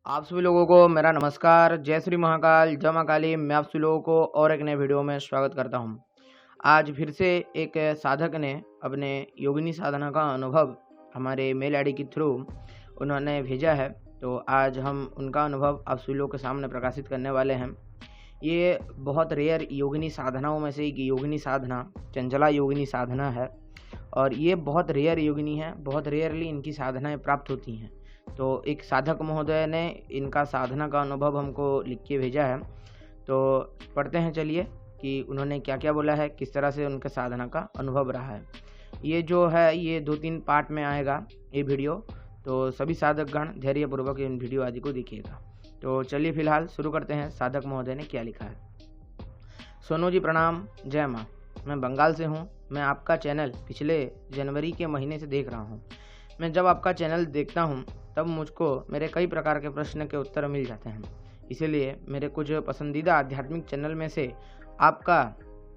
आप सभी लोगों को मेरा नमस्कार। जय श्री महाकाल, जय मां काली। मैं आप सभी लोगों को और एक नए वीडियो में स्वागत करता हूं। आज फिर से एक साधक ने अपने योगिनी साधना का अनुभव हमारे मेल आईडी के थ्रू उन्होंने भेजा है, तो आज हम उनका अनुभव आप सभी लोगों के सामने प्रकाशित करने वाले हैं। ये बहुत रेयर योगिनी साधनाओं में से एक योगिनी साधना चंचला योगिनी साधना है और ये बहुत रेयर योगिनी है। बहुत रेयरली इनकी साधनाएं प्राप्त होती हैं। तो एक साधक महोदय ने इनका साधना का अनुभव हमको लिख के भेजा है, तो पढ़ते हैं चलिए कि उन्होंने क्या क्या बोला है, किस तरह से उनके साधना का अनुभव रहा है। ये जो है ये 2-3 पार्ट में आएगा ये वीडियो, तो सभी साधकगण धैर्यपूर्वक इन वीडियो आदि को देखिएगा। तो चलिए फिलहाल शुरू करते हैं। साधक महोदय ने क्या लिखा है। सोनू जी प्रणाम, जय माँ। मैं बंगाल से हूँ। मैं आपका चैनल पिछले जनवरी के महीने से देख रहा हूँ। मैं जब आपका चैनल देखता हूँ तब मुझको मेरे कई प्रकार के प्रश्न के उत्तर मिल जाते हैं। इसीलिए मेरे कुछ पसंदीदा आध्यात्मिक चैनल में से आपका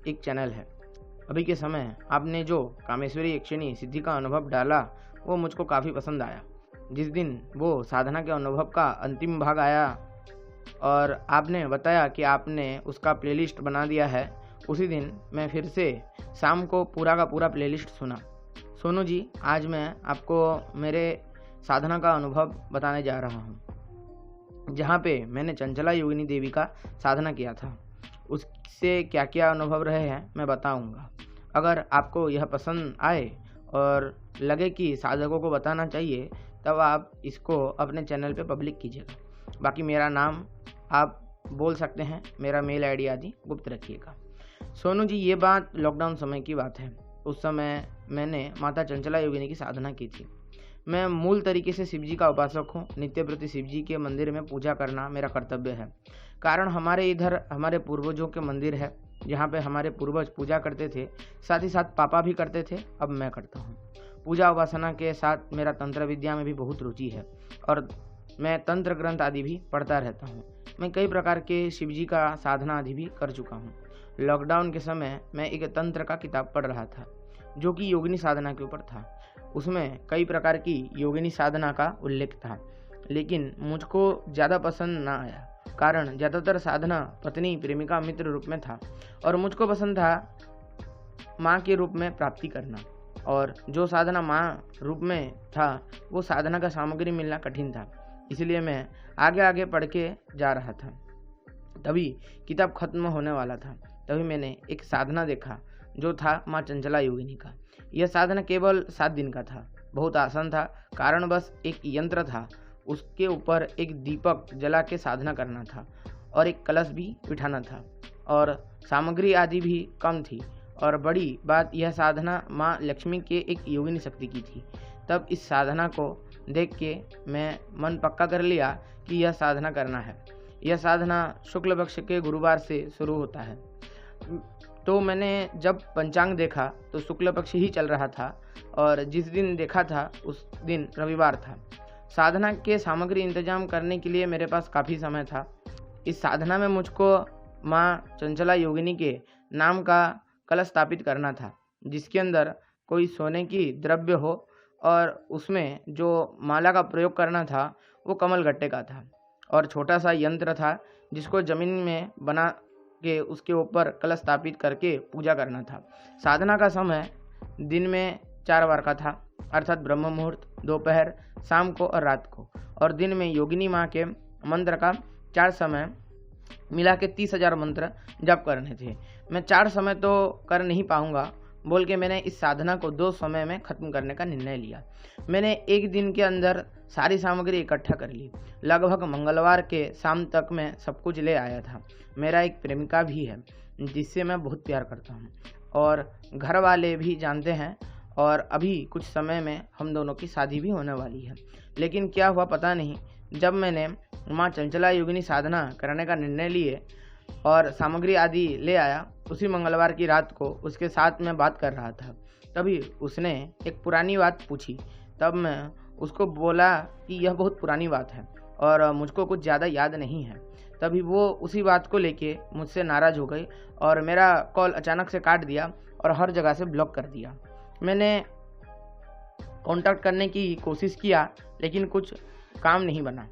एक चैनल है। अभी के समय आपने जो कामेश्वरी यक्षिणी सिद्धि का अनुभव डाला वो मुझको काफ़ी पसंद आया। जिस दिन वो साधना के अनुभव का अंतिम भाग आया और आपने बताया कि आपने उसका प्लेलिस्ट बना दिया है, उसी दिन मैं फिर से शाम को पूरा का पूरा प्लेलिस्ट सुना। सोनू जी, आज मैं आपको मेरे साधना का अनुभव बताने जा रहा हूँ, जहाँ पे मैंने चंचला योगिनी देवी का साधना किया था। उससे क्या क्या अनुभव रहे हैं मैं बताऊँगा। अगर आपको यह पसंद आए और लगे कि साधकों को बताना चाहिए तब आप इसको अपने चैनल पे पब्लिक कीजिएगा। बाकी मेरा नाम आप बोल सकते हैं, मेरा मेल आईडी आदि गुप्त रखिएगा। सोनू जी, ये बात लॉकडाउन समय की बात है। उस समय मैंने माता चंचला योगिनी की साधना की थी। मैं मूल तरीके से शिव जी का उपासक हूँ। नित्य प्रति शिव जी के मंदिर में पूजा करना मेरा कर्तव्य है। कारण हमारे इधर हमारे पूर्वजों के मंदिर है जहाँ पे हमारे पूर्वज पूजा करते थे, साथ ही साथ पापा भी करते थे, अब मैं करता हूँ। पूजा उपासना के साथ मेरा तंत्र विद्या में भी बहुत रुचि है और मैं तंत्र ग्रंथ आदि भी पढ़ता रहता हूँ। मैं कई प्रकार के शिव जी का साधना आदि भी कर चुका हूँ। लॉकडाउन के समय मैं एक तंत्र का किताब पढ़ रहा था जो कि योगिनी साधना के ऊपर था। उसमें कई प्रकार की योगिनी साधना का उल्लेख था, लेकिन मुझको ज़्यादा पसंद ना आया। कारण ज़्यादातर साधना पत्नी, प्रेमिका, मित्र रूप में था और मुझको पसंद था माँ के रूप में प्राप्ति करना। और जो साधना माँ रूप में था वो साधना का सामग्री मिलना कठिन था। इसलिए मैं आगे आगे पढ़ के जा रहा था। तभी किताब खत्म होने वाला था। तभी मैंने एक साधना देखा जो था माँ चंचला योगिनी का। यह साधना केवल 7 दिन का था। बहुत आसान था। कारण बस एक यंत्र था, उसके ऊपर एक दीपक जला के साधना करना था और एक कलश भी बिठाना था और सामग्री आदि भी कम थी। और बड़ी बात, यह साधना माँ लक्ष्मी के एक योगिनी शक्ति की थी। तब इस साधना को देख के मैं मन पक्का कर लिया कि यह साधना करना है। यह साधना शुक्ल पक्ष के गुरुवार से शुरू होता है। तो मैंने जब पंचांग देखा तो शुक्ल पक्ष ही चल रहा था और जिस दिन देखा था उस दिन रविवार था। साधना के सामग्री इंतजाम करने के लिए मेरे पास काफ़ी समय था। इस साधना में मुझको माँ चंचला योगिनी के नाम का कलश स्थापित करना था, जिसके अंदर कोई सोने की द्रव्य हो और उसमें जो माला का प्रयोग करना था वो कमल गट्टे का था और छोटा सा यंत्र था जिसको ज़मीन में बना के उसके ऊपर कलश स्थापित करके पूजा करना था। साधना का समय दिन में 4 बार का था, अर्थात ब्रह्म मुहूर्त, दोपहर, शाम को और रात को। और दिन में योगिनी माँ के मंत्र का 4 समय मिला के 30,000 मंत्र जप करने थे। मैं 4 समय तो कर नहीं पाऊँगा बोल के मैंने इस साधना को 2 समय में ख़त्म करने का निर्णय लिया। मैंने एक दिन के अंदर सारी सामग्री इकट्ठा कर ली। लगभग मंगलवार के शाम तक मैं सब कुछ ले आया था। मेरा एक प्रेमिका भी है जिससे मैं बहुत प्यार करता हूँ और घर वाले भी जानते हैं और अभी कुछ समय में हम दोनों की शादी भी होने वाली है। लेकिन क्या हुआ पता नहीं, जब मैंने माँ चंचला योगिनी साधना करने का निर्णय लिए और सामग्री आदि ले आया, उसी मंगलवार की रात को उसके साथ मैं बात कर रहा था। तभी उसने एक पुरानी बात पूछी। तब मैं उसको बोला कि यह बहुत पुरानी बात है और मुझको कुछ ज़्यादा याद नहीं है। तभी वो उसी बात को लेके मुझसे नाराज़ हो गई और मेरा कॉल अचानक से काट दिया और हर जगह से ब्लॉक कर दिया। मैंने कांटेक्ट करने की कोशिश किया लेकिन कुछ काम नहीं बना।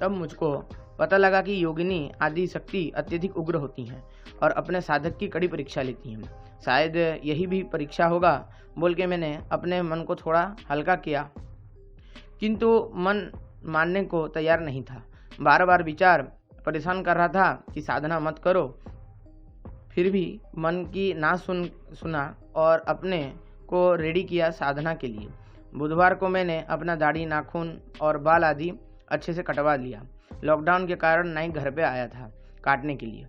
तब मुझको पता लगा कि योगिनी आदि शक्ति अत्यधिक उग्र होती हैं और अपने साधक की कड़ी परीक्षा लेती हैं। शायद यही भी परीक्षा होगा बोल के मैंने अपने मन को थोड़ा हल्का किया, किंतु मन मानने को तैयार नहीं था। बार बार विचार परेशान कर रहा था कि साधना मत करो। फिर भी मन की ना सुना और अपने को रेडी किया साधना के लिए। बुधवार को मैंने अपना दाढ़ी, नाखून और बाल आदि अच्छे से कटवा लिया। लॉकडाउन के कारण नाई घर पे आया था काटने के लिए।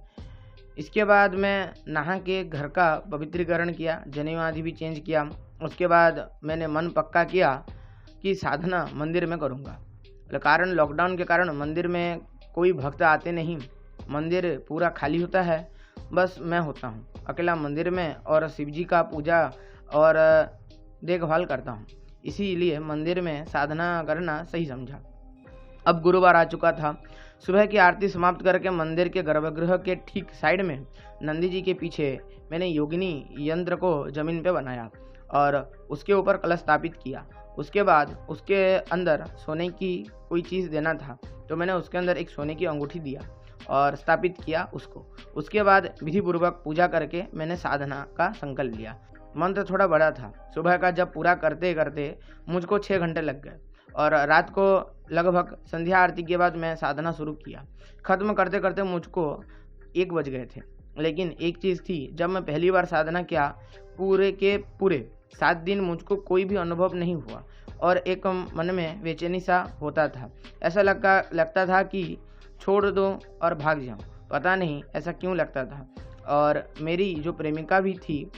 इसके बाद मैं नहा के घर का पवित्रीकरण किया, जनेऊ आदि भी चेंज किया। उसके बाद मैंने मन पक्का किया कि साधना मंदिर में करूँगा। कारण लॉकडाउन के कारण मंदिर में कोई भक्त आते नहीं, मंदिर पूरा खाली होता है, बस मैं होता हूँ अकेला मंदिर में और शिव जी का पूजा और देखभाल करता हूँ। इसीलिए मंदिर में साधना करना सही समझा। अब गुरुवार आ चुका था। सुबह की आरती समाप्त करके मंदिर के गर्भगृह के ठीक साइड में नंदी जी के पीछे मैंने योगिनी यंत्र को जमीन पे बनाया और उसके ऊपर कलश स्थापित किया। उसके बाद उसके अंदर सोने की कोई चीज़ देना था, तो मैंने उसके अंदर एक सोने की अंगूठी दिया और स्थापित किया उसको। उसके बाद विधि पूर्वक पूजा करके मैंने साधना का संकल्प लिया। मंत्र थोड़ा बड़ा था। सुबह का जब पूरा करते करते मुझको 6 घंटे लग गए और रात को लगभग संध्या आरती के बाद मैं साधना शुरू किया। ख़त्म करते करते मुझको 1 बज गए थे। लेकिन एक चीज़ थी, जब मैं पहली बार साधना किया पूरे के पूरे 7 दिन मुझको कोई भी अनुभव नहीं हुआ और एक मन में बेचैनी सा होता था। ऐसा लगता था कि छोड़ दो और भाग जाऊं। पता नहीं ऐसा क्यों लगता था। और मेरी जो प्रेमिका भी थी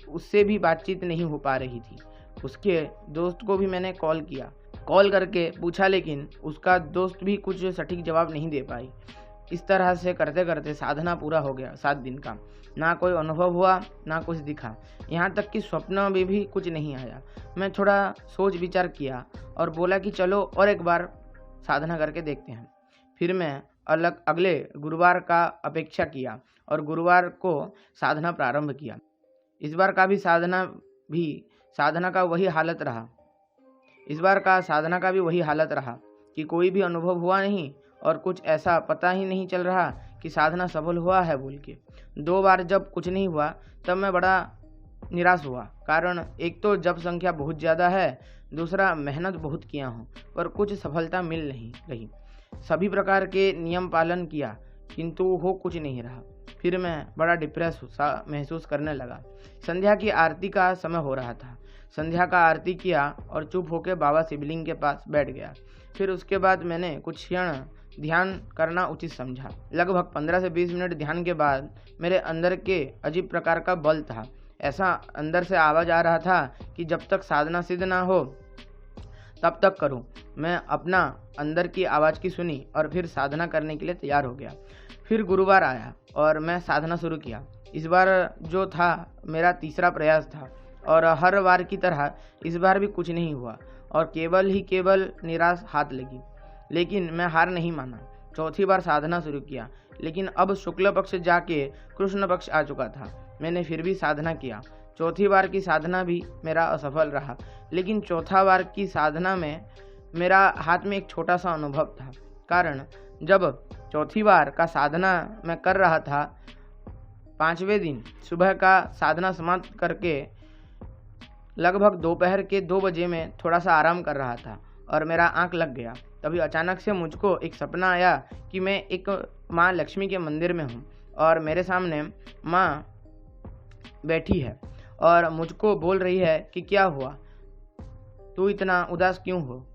उससे भी बातचीत नहीं हो पा रही थी। उसके दोस्त को भी मैंने कॉल करके पूछा, लेकिन उसका दोस्त भी कुछ सटीक जवाब नहीं दे पाई। इस तरह से करते करते साधना पूरा हो गया 7 दिन का। ना कोई अनुभव हुआ, ना कुछ दिखा, यहाँ तक कि स्वप्न में भी कुछ नहीं आया। मैं थोड़ा सोच विचार किया और बोला कि चलो और एक बार साधना करके देखते हैं। फिर मैं अगले गुरुवार का अपेक्षा किया और गुरुवार को साधना प्रारंभ किया। इस बार का साधना का वही हालत रहा कि कोई भी अनुभव हुआ नहीं और कुछ ऐसा पता ही नहीं चल रहा कि साधना सफल हुआ है बोल के। 2 बार जब कुछ नहीं हुआ तब मैं बड़ा निराश हुआ। कारण एक तो जप संख्या बहुत ज़्यादा है, दूसरा मेहनत बहुत किया हूँ पर कुछ सफलता मिल नहीं रही। सभी प्रकार के नियम पालन किया किंतु हो कुछ नहीं रहा। फिर मैं बड़ा डिप्रेस महसूस करने लगा। संध्या की आरती का समय हो रहा था। संध्या का आरती किया और चुप होकर बाबा शिवलिंग के पास बैठ गया। फिर उसके बाद मैंने कुछ क्षण ध्यान करना उचित समझा। लगभग 15 से 20 मिनट ध्यान के बाद मेरे अंदर के अजीब प्रकार का बल था। ऐसा अंदर से आवाज़ आ रहा था कि जब तक साधना सिद्ध ना हो तब तक करूं। मैं अपना अंदर की आवाज़ की सुनी और फिर साधना करने के लिए तैयार हो गया। फिर गुरुवार आया और मैं साधना शुरू किया। इस बार जो था मेरा तीसरा प्रयास था और हर बार की तरह इस बार भी कुछ नहीं हुआ और केवल निराश हाथ लगी। लेकिन मैं हार नहीं माना। चौथी बार साधना शुरू किया, लेकिन अब शुक्ल पक्ष जाके कृष्ण पक्ष आ चुका था। मैंने फिर भी साधना किया। चौथी बार की साधना भी मेरा असफल रहा, लेकिन चौथा बार की साधना में मेरा हाथ में एक छोटा सा अनुभव था। कारण जब चौथी बार का साधना मैं कर रहा था, 5वें दिन सुबह का साधना समाप्त करके लगभग दोपहर के 2 बजे में थोड़ा सा आराम कर रहा था और मेरा आंख लग गया। तभी अचानक से मुझको एक सपना आया कि मैं एक माँ लक्ष्मी के मंदिर में हूँ और मेरे सामने माँ बैठी है और मुझको बोल रही है कि क्या हुआ, तू इतना उदास क्यों हो।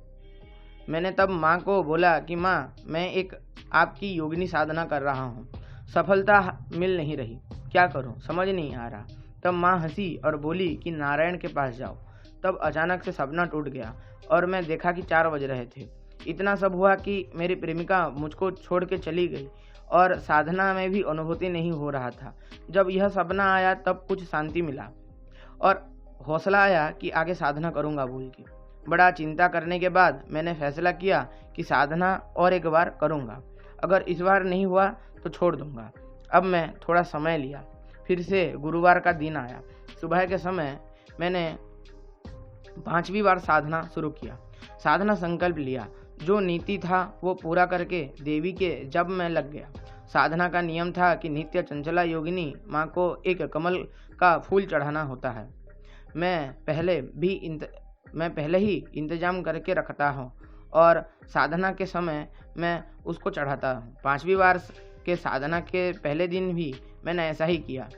मैंने तब माँ को बोला कि माँ, मैं एक आपकी योगिनी साधना कर रहा हूँ, सफलता मिल नहीं रही, क्या करूँ समझ नहीं आ रहा। तब माँ हंसी और बोली कि नारायण के पास जाओ। तब अचानक से सपना टूट गया और मैं देखा कि 4 बज रहे थे। इतना सब हुआ कि मेरी प्रेमिका मुझको छोड़ के चली गई और साधना में भी अनुभूति नहीं हो रहा था। जब यह सपना आया तब कुछ शांति मिला और हौसला आया कि आगे साधना करूँगा बोल के। बड़ा चिंता करने के बाद मैंने फैसला किया कि साधना और एक बार करूँगा। अगर इस बार नहीं हुआ तो छोड़ दूँगा। अब मैं थोड़ा समय लिया। फिर से गुरुवार का दिन आया। सुबह के समय मैंने 5वीं बार साधना शुरू किया। साधना संकल्प लिया, जो नीति था वो पूरा करके देवी के जप में लग गया। साधना का नियम था कि नित्य चंचला योगिनी माँ को एक कमल का फूल चढ़ाना होता है। मैं पहले ही इंतजाम करके रखता हूँ और साधना के समय मैं उसको चढ़ाता हूँ। 5वीं बार के साधना के पहले दिन भी मैंने ऐसा ही किया,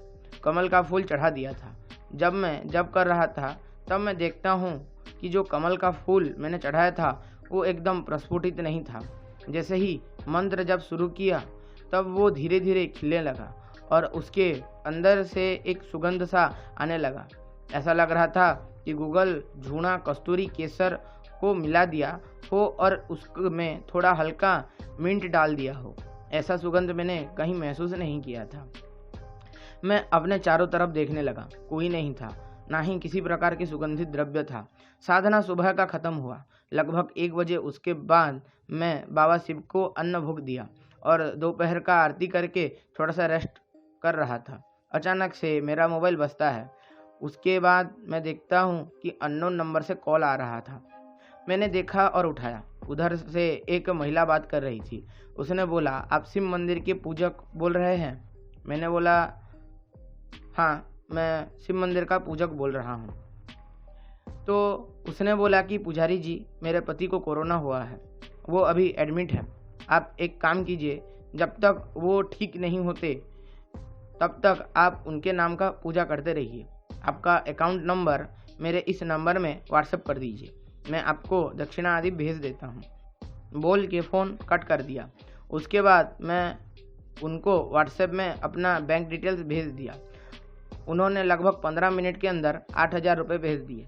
कमल का फूल चढ़ा दिया था। जब मैं जप कर रहा था तब मैं देखता हूँ कि जो कमल का फूल मैंने चढ़ाया था वो एकदम प्रस्फुटित नहीं था। जैसे ही मंत्र जब शुरू किया तब वो धीरे धीरे खिलने लगा और उसके अंदर से एक सुगंध सा आने लगा। ऐसा लग रहा था कि गूगल झूना कस्तूरी केसर को मिला दिया हो और उसमें थोड़ा हल्का मिंट डाल दिया हो। ऐसा सुगंध मैंने कहीं महसूस नहीं किया था। मैं अपने चारों तरफ देखने लगा, कोई नहीं था, ना ही किसी प्रकार की सुगंधित द्रव्य था। साधना सुबह का खत्म हुआ। लगभग 1 बजे उसके बाद मैं बाबा शिव को अन्न भोग दिया और दोपहर का आरती करके थोड़ा सा रेस्ट कर रहा था। अचानक से मेरा मोबाइल बजता है। उसके बाद मैं देखता हूँ कि अननोन नंबर से कॉल आ रहा था। मैंने देखा और उठाया। उधर से एक महिला बात कर रही थी। उसने बोला, आप शिव मंदिर के पूजक बोल रहे हैं? मैंने बोला, हाँ, मैं शिव मंदिर का पूजक बोल रहा हूँ। तो उसने बोला कि पुजारी जी, मेरे पति को कोरोना हुआ है, वो अभी एडमिट है। आप एक काम कीजिए, जब तक वो ठीक नहीं होते तब तक आप उनके नाम का पूजा करते रहिए। आपका अकाउंट नंबर मेरे इस नंबर में व्हाट्सएप कर दीजिए, मैं आपको दक्षिणा आदि भेज देता हूँ। बोल के फ़ोन कट कर दिया। उसके बाद मैं उनको व्हाट्सएप में अपना बैंक डिटेल्स भेज दिया। उन्होंने लगभग 15 मिनट के अंदर 8,000 रुपये भेज दिए।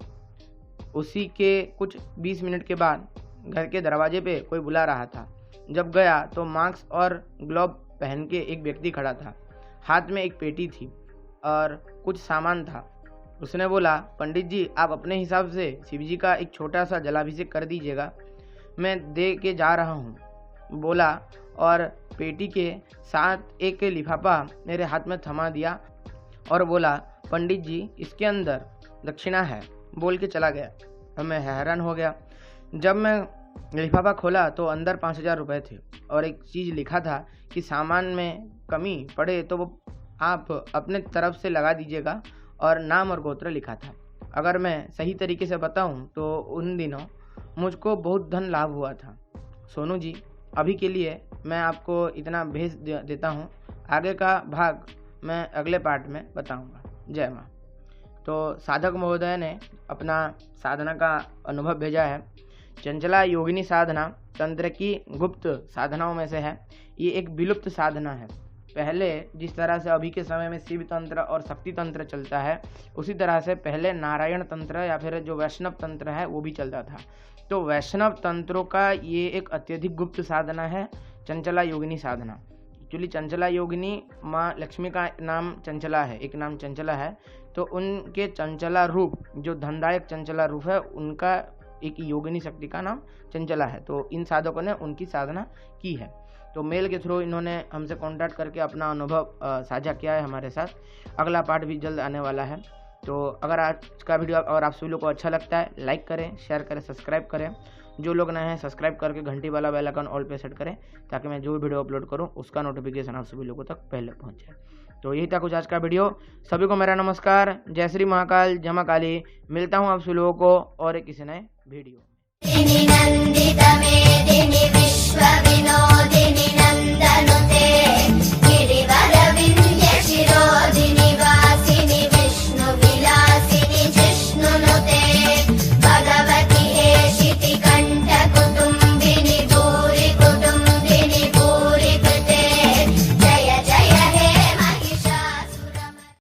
उसी के कुछ 20 मिनट के बाद घर के दरवाजे पे कोई बुला रहा था। जब गया तो मास्क और ग्लोव पहन के एक व्यक्ति खड़ा था। हाथ में एक पेटी थी और कुछ सामान था। उसने बोला, पंडित जी, आप अपने हिसाब से शिव जी का एक छोटा सा जलाभिषेक कर दीजिएगा, मैं दे के जा रहा हूँ, बोला और पेटी के साथ एक लिफाफा मेरे हाथ में थमा दिया और बोला, पंडित जी, इसके अंदर दक्षिणा है, बोल के चला गया। और मैं हैरान हो गया। जब मैं लिफाफा खोला तो अंदर 5,000 रुपये थे और एक चीज़ लिखा था कि सामान में कमी पड़े तो वो आप अपने तरफ से लगा दीजिएगा और नाम और गोत्र लिखा था। अगर मैं सही तरीके से बताऊं तो उन दिनों मुझको बहुत धन लाभ हुआ था। सोनू जी, अभी के लिए मैं आपको इतना भेज देता हूं, आगे का भाग मैं अगले पार्ट में बताऊंगा। जय माँ। तो साधक महोदय ने अपना साधना का अनुभव भेजा है। चंचला योगिनी साधना तंत्र की गुप्त साधनाओं में से है। ये एक विलुप्त साधना है। पहले जिस तरह से अभी के समय में शिव तंत्र और शक्ति तंत्र चलता है, उसी तरह से पहले नारायण तंत्र या फिर जो वैष्णव तंत्र है वो भी चलता था। तो वैष्णव तंत्रों का ये एक अत्यधिक गुप्त साधना है, चंचला योगिनी साधना। एक्चुअली चंचला योगिनी माँ लक्ष्मी का नाम चंचला है, एक नाम चंचला है। तो उनके चंचला रूप, जो धनदायक चंचला रूप है, उनका एक योगिनी शक्ति का नाम चंचला है। तो इन साधकों ने उनकी साधना की है। तो मेल के थ्रू इन्होंने हमसे कांटेक्ट करके अपना अनुभव साझा किया है हमारे साथ। अगला पार्ट भी जल्द आने वाला है। तो अगर आज का वीडियो और आप सभी लोगों को अच्छा लगता है, लाइक करें, शेयर करें, सब्सक्राइब करें। जो लोग नए हैं सब्सक्राइब करके घंटी वाला बेल आइकन ऑल पे सेट करें, ताकि मैं जो भी वीडियो अपलोड करूं उसका नोटिफिकेशन आप सभी लोगों तक पहले पहुंचे। तो यही था कुछ आज का वीडियो। सभी को मेरा नमस्कार। जय श्री महाकाल, जय मां काली। मिलता हूं आप सभी लोगों को और एक किसी नए वीडियो।